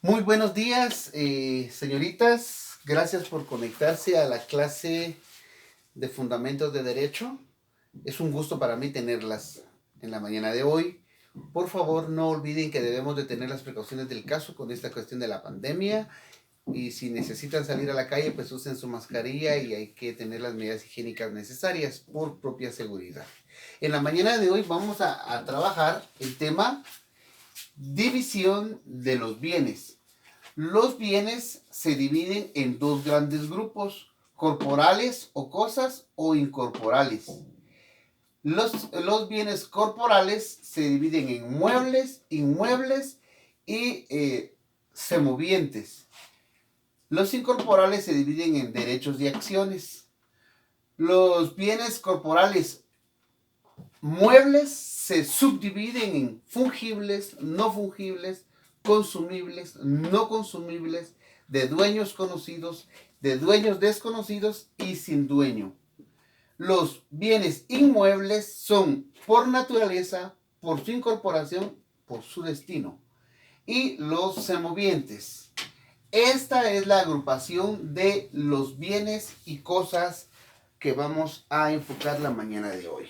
Muy buenos días, señoritas. Gracias por conectarse a la clase de Fundamentos de Derecho. Es un gusto para mí tenerlas en la mañana de hoy. Por favor, no olviden que debemos de tener las precauciones del caso con esta cuestión de la pandemia. Y si necesitan salir a la calle, pues usen su mascarilla y hay que tener las medidas higiénicas necesarias por propia seguridad. En la mañana de hoy vamos a trabajar el tema división de los bienes. Los bienes se dividen en dos grandes grupos, corporales o cosas o incorporales. Los bienes corporales se dividen en muebles, inmuebles y semovientes. Los incorporales se dividen en derechos y acciones. Los bienes corporales muebles se subdividen en fungibles, no fungibles, consumibles, no consumibles, de dueños conocidos, de dueños desconocidos y sin dueño. Los bienes inmuebles son por naturaleza, por su incorporación, por su destino. Y los semovientes. Esta es la agrupación de los bienes y cosas que vamos a enfocar la mañana de hoy.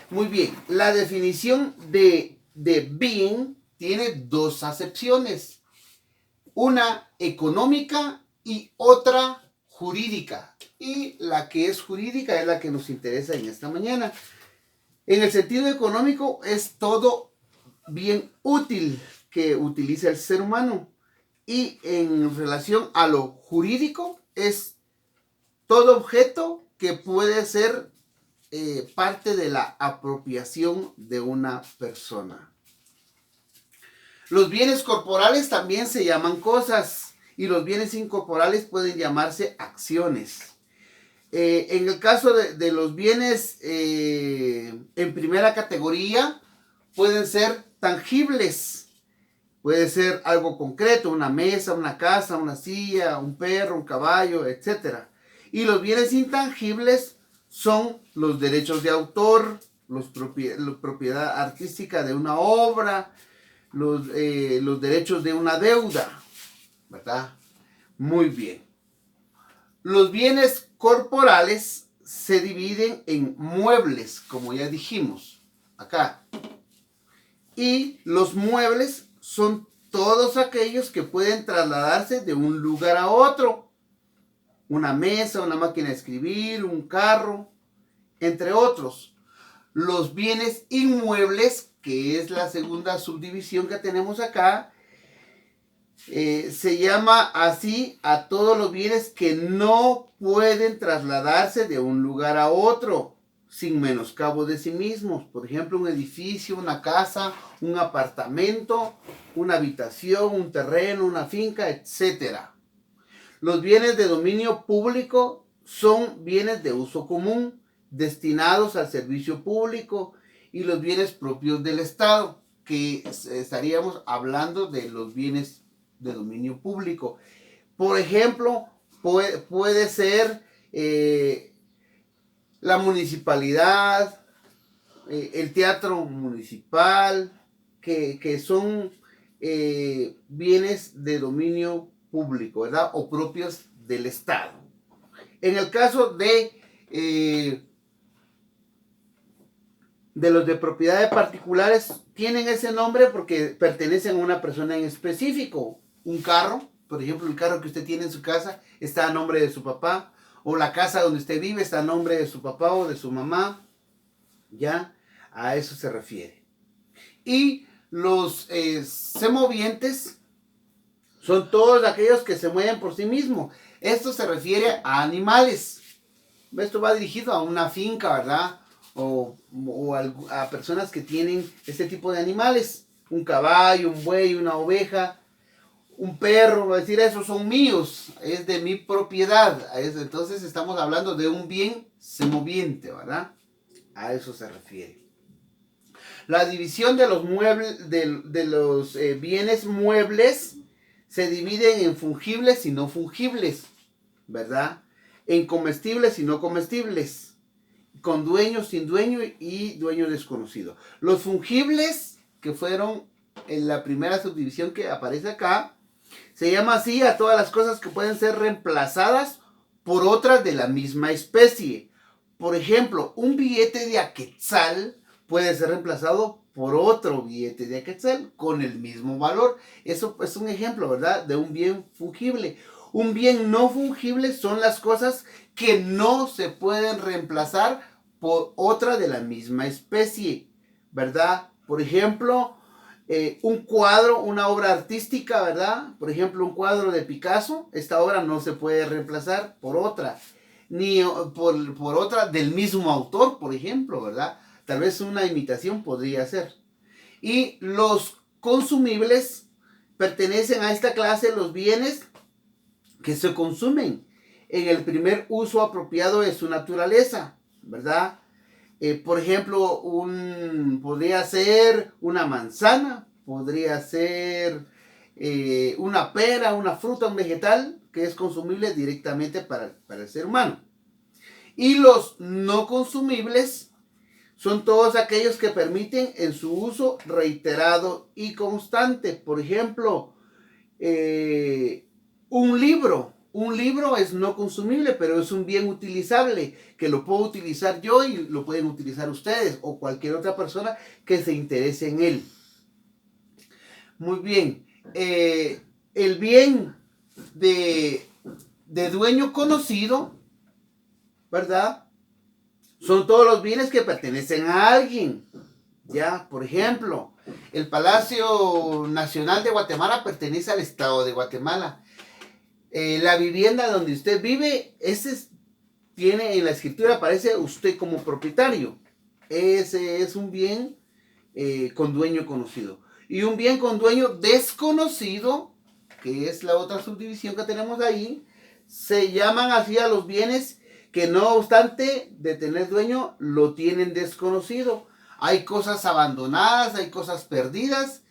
Muy bien, la definición de bien tiene dos acepciones, una económica y otra jurídica. Y la que es jurídica es la que nos interesa en esta mañana. En el sentido económico es todo bien útil que utiliza el ser humano. Y en relación a lo jurídico es todo objeto que puede ser parte de la apropiación de una persona. Los bienes corporales también se llaman cosas y los bienes incorporales pueden llamarse acciones. En el caso de los bienes en primera categoría pueden ser tangibles, puede ser algo concreto, una mesa, una casa, una silla, un perro, un caballo, etc. Y los bienes intangibles son los derechos de autor, la propiedad artística de una obra, los derechos de una deuda, ¿verdad? Muy bien. Los bienes corporales se dividen en muebles, como ya dijimos acá. Y los muebles son todos aquellos que pueden trasladarse de un lugar a otro. Una mesa, una máquina de escribir, un carro, entre otros. Los bienes inmuebles, que es la segunda subdivisión que tenemos acá, se llama así a todos los bienes que no pueden trasladarse de un lugar a otro sin menoscabo de sí mismos. Por ejemplo, un edificio, una casa, un apartamento, una habitación, un terreno, una finca, etc. Los bienes de dominio público son bienes de uso común, destinados al servicio público, y los bienes propios del Estado, que estaríamos hablando de los bienes de dominio público. Por ejemplo, puede ser la municipalidad, el teatro municipal, que son bienes de dominio público, ¿verdad? O propios del Estado. En el caso de los de propiedad de particulares, tienen ese nombre porque pertenecen a una persona en específico. Un carro, por ejemplo, el carro que usted tiene en su casa está a nombre de su papá, o la casa donde usted vive está a nombre de su papá o de su mamá. Ya, a eso se refiere. Y los semovientes son todos aquellos que se mueven por sí mismos. Esto se refiere a animales. Esto va dirigido a una finca, ¿verdad? O a personas que tienen este tipo de animales. Un caballo, un buey, una oveja, un perro. Va a decir, esos son míos, es de mi propiedad. Entonces estamos hablando de un bien semoviente, ¿verdad? A eso se refiere. La división de los muebles, de los bienes muebles, se dividen en fungibles y no fungibles, ¿verdad? En comestibles y no comestibles, con dueño, sin dueño y dueño desconocido. Los fungibles, que fueron en la primera subdivisión que aparece acá, Se llama así a todas las cosas que pueden ser reemplazadas por otras de la misma especie. Por ejemplo, un billete de aquetzal puede ser reemplazado por otro billete de aquetzal con el mismo valor. Eso es un ejemplo, ¿verdad?, de un bien fungible. Un bien no fungible son las cosas que no se pueden reemplazar por otra de la misma especie, ¿verdad? Por ejemplo, un cuadro, una obra artística, ¿verdad? Por ejemplo, un cuadro de Picasso, esta obra no se puede reemplazar por otra, ni por otra del mismo autor, por ejemplo, ¿verdad? Tal vez una imitación podría ser. Y los consumibles pertenecen a esta clase, los bienes que se consumen en el primer uso apropiado de su naturaleza, ¿verdad? Por ejemplo, podría ser una manzana, podría ser una pera, una fruta, un vegetal que es consumible directamente para el ser humano. Y los no consumibles son todos aquellos que permiten en su uso reiterado y constante. Por ejemplo, un libro. Un libro es no consumible, pero es un bien utilizable, que lo puedo utilizar yo y lo pueden utilizar ustedes o cualquier otra persona que se interese en él. Muy bien. El bien de dueño conocido, ¿verdad? Son todos los bienes que pertenecen a alguien. Ya, por ejemplo, el Palacio Nacional de Guatemala pertenece al Estado de Guatemala. La vivienda donde usted vive, tiene en la escritura, aparece usted como propietario. Ese es un bien con dueño conocido. Y un bien con dueño desconocido, que es la otra subdivisión que tenemos ahí, se llaman así a los bienes que no obstante de tener dueño, lo tienen desconocido. Hay cosas abandonadas, hay cosas perdidas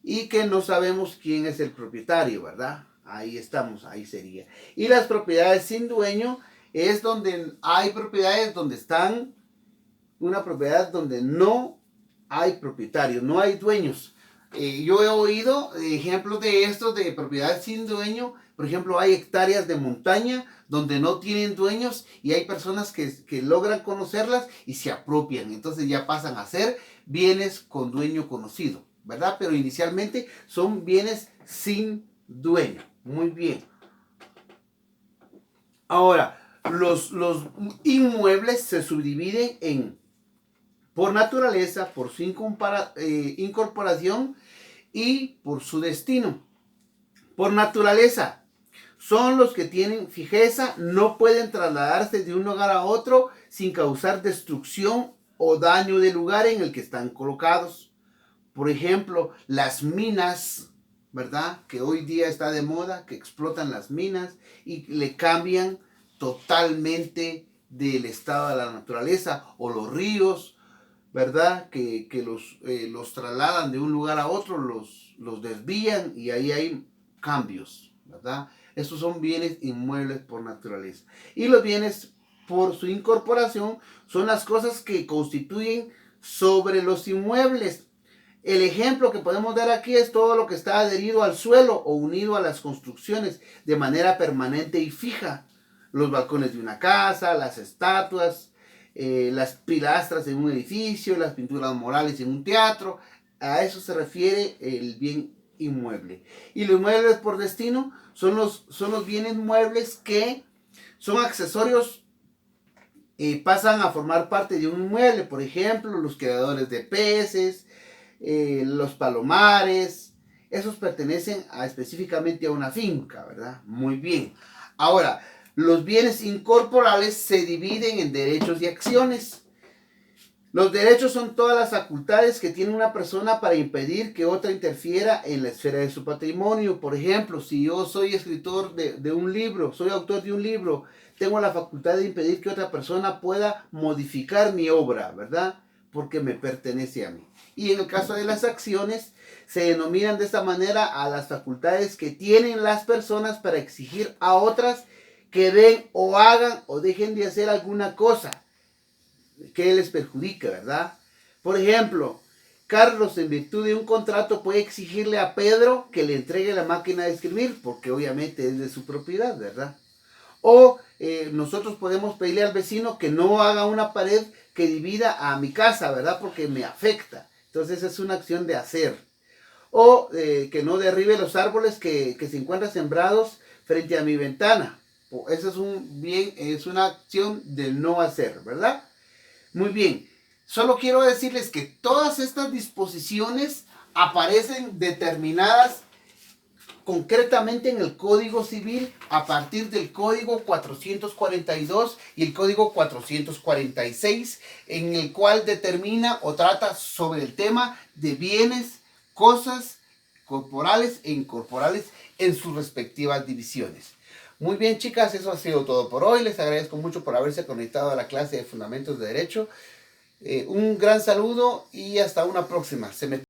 y que no sabemos quién es el propietario, ¿verdad? Ahí estamos, ahí sería. Y las propiedades sin dueño es donde hay propiedades donde están, una propiedad donde no hay propietario, no hay dueños. Yo he oído ejemplos de estos de propiedades sin dueño. Por ejemplo, hay hectáreas de montaña donde no tienen dueños y hay personas que logran conocerlas y se apropian. Entonces ya pasan a ser bienes con dueño conocido, ¿verdad? Pero inicialmente son bienes sin dueño. Muy bien. Ahora, los inmuebles se subdividen en por naturaleza, por su incorporación y por su destino. Por naturaleza, son los que tienen fijeza, no pueden trasladarse de un lugar a otro sin causar destrucción o daño del lugar en el que están colocados. Por ejemplo, las minas, ¿verdad? Que hoy día está de moda, que explotan las minas y le cambian totalmente del estado de la naturaleza, o los ríos, ¿verdad? Que los trasladan de un lugar a otro, los desvían y ahí hay cambios, ¿verdad? Estos son bienes inmuebles por naturaleza. Y los bienes por su incorporación son las cosas que constituyen sobre los inmuebles. El ejemplo que podemos dar aquí es todo lo que está adherido al suelo o unido a las construcciones de manera permanente y fija. Los balcones de una casa, las estatuas, las pilastras en un edificio, las pinturas murales en un teatro. A eso se refiere el bien inmueble. Y los muebles por destino son los bienes muebles que son accesorios, pasan a formar parte de un inmueble. Por ejemplo, los criadores de peces, los palomares, esos pertenecen específicamente a una finca, ¿verdad? Muy bien. Ahora, los bienes incorporales se dividen en derechos y acciones. Los derechos son todas las facultades que tiene una persona para impedir que otra interfiera en la esfera de su patrimonio. Por ejemplo, si yo soy escritor de un libro, soy autor de un libro, tengo la facultad de impedir que otra persona pueda modificar mi obra, ¿verdad? Porque me pertenece a mí. Y en el caso de las acciones, se denominan de esta manera a las facultades que tienen las personas para exigir a otras que den o hagan o dejen de hacer alguna cosa que les perjudique, ¿verdad? Por ejemplo, Carlos, en virtud de un contrato, puede exigirle a Pedro que le entregue la máquina de escribir, porque obviamente es de su propiedad, ¿verdad? O nosotros podemos pedirle al vecino que no haga una pared que divida a mi casa, ¿verdad? Porque me afecta. Entonces es una acción de hacer. O que no derribe los árboles que se encuentran sembrados frente a mi ventana. Eso es una acción de no hacer, ¿verdad? Muy bien. Solo quiero decirles que todas estas disposiciones aparecen determinadas concretamente en el Código Civil a partir del Código 442 y el Código 446, en el cual determina o trata sobre el tema de bienes, cosas corporales e incorporales en sus respectivas divisiones. Muy bien, chicas, eso ha sido todo por hoy. Les agradezco mucho por haberse conectado a la clase de Fundamentos de Derecho. Un gran saludo y hasta una próxima.